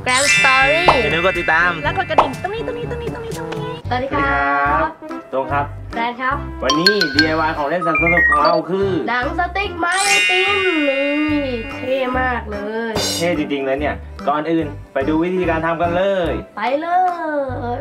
แกรนด์สตอรี่อย่าลืมกดติดตามแล้วกดกระดิ่งตรงนี้สวัสดีครับตรงครับแกรนครับวันนี้ DIY ของเล่นสนุกของเราคือหนังสติ๊กไม้ไอติมนี่เท่มากเลยเท่จริงๆเลยเนี่ยก่อนอื่นไปดูวิธีการทำกันเลยไปเลย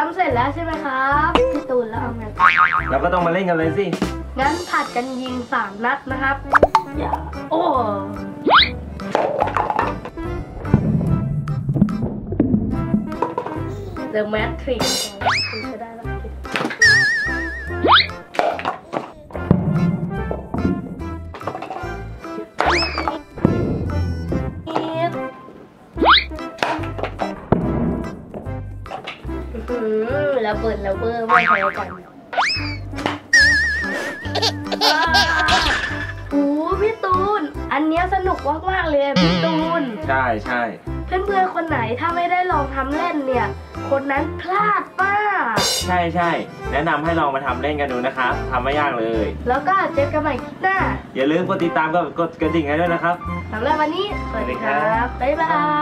ำเสร็จแล้วใช่ไหมครับพี่ตูนแล้วเอาไงเราก็ต้องมาเล่นกันเลยสิงั้นผัดกันยิง3 นัดนะครับอย่าโอ้เดอะแมทริกซ์จะได้แล้วระเบิดไม่แพ้กันโอ้พี่ตูนอันนี้สนุกมากๆเลยพี่ตูนใช่เพื่อนๆคนไหนถ้าไม่ได้ลองทำเล่นเนี่ยคนนั้นพลาดป้าใช่แนะนำให้ลองมาทำเล่นกันดูนะครับทำไม่ยากเลยแล้วก็เจอกันใหม่คลิปหน้าอย่าลืมกดติดตามกับกดกระดิ่งให้ด้วยนะครับสำหรับวันนี้สวัสดีครับบ๊ายบาย